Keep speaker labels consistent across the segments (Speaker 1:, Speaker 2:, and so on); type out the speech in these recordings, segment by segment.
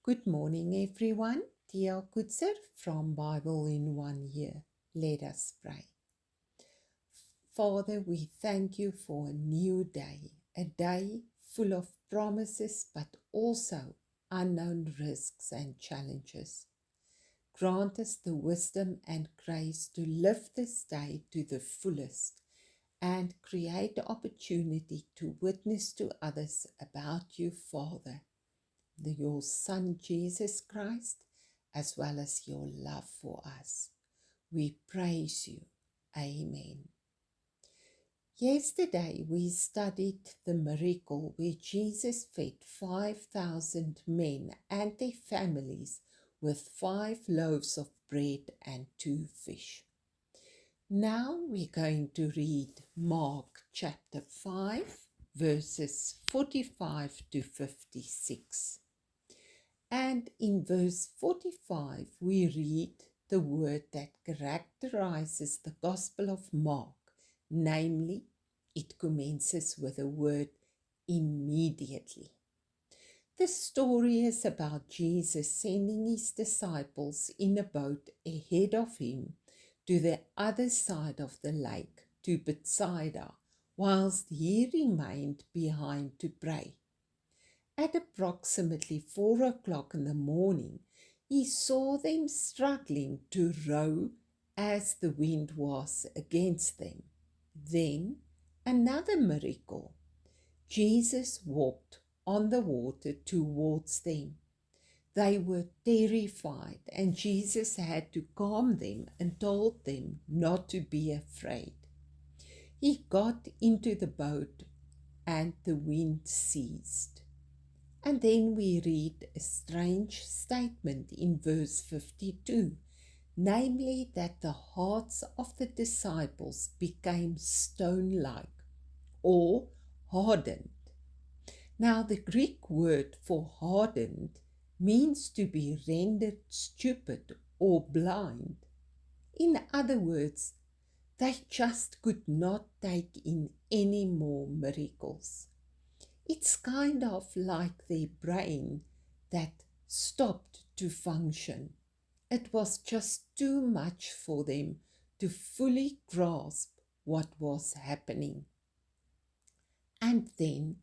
Speaker 1: Good morning, everyone. Tia Kutzer from Bible in 1 Year. Let us pray. Father, we thank you for a new day, a day full of promises, but also unknown risks and challenges. Grant us the wisdom and grace to live this day to the fullest and create the opportunity to witness to others about you, Father, your Son, Jesus Christ, as well as your love for us. We praise you. Amen. Yesterday we studied the miracle where Jesus fed 5,000 men and their families with 5 loaves of bread and 2 fish. Now we're going to read Mark chapter 5, verses 45 to 56. And in verse 45, we read the word that characterizes the Gospel of Mark, namely, it commences with the word immediately. The story is about Jesus sending his disciples in a boat ahead of him to the other side of the lake, to Bethsaida, whilst he remained behind to pray. At approximately 4 o'clock in the morning, he saw them struggling to row as the wind was against them. Then, another miracle. Jesus walked on the water towards them. They were terrified, and Jesus had to calm them and told them not to be afraid. He got into the boat, and the wind ceased. And then we read a strange statement in verse 52, namely that the hearts of the disciples became stone-like or hardened. Now the Greek word for hardened means to be rendered stupid or blind. In other words, they just could not take in any more miracles. It's kind of like their brain that stopped to function. It was just too much for them to fully grasp what was happening. And then,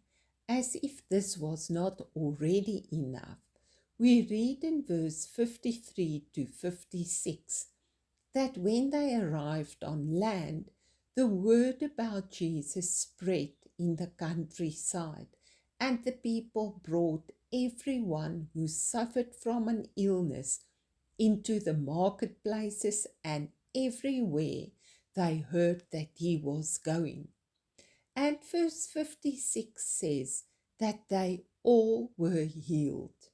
Speaker 1: as if this was not already enough, we read in verse 53 to 56 that when they arrived on land, the word about Jesus spread in the countryside, and the people brought everyone who suffered from an illness into the marketplaces, and everywhere they heard that he was going. And verse 56 says that they all were healed.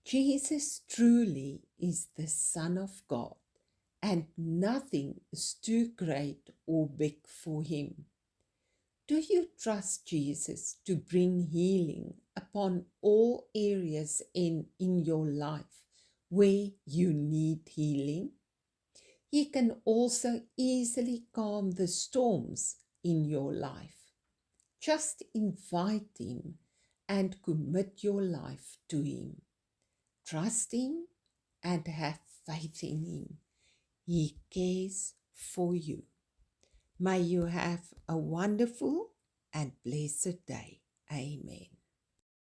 Speaker 1: Jesus truly is the Son of God, and nothing is too great or big for him. Do you trust Jesus to bring healing upon all areas in your life where you need healing? He can also easily calm the storms in your life. Just invite him and commit your life to him. Trust him and have faith in him. He cares for you. May you have a wonderful and blessed day. Amen.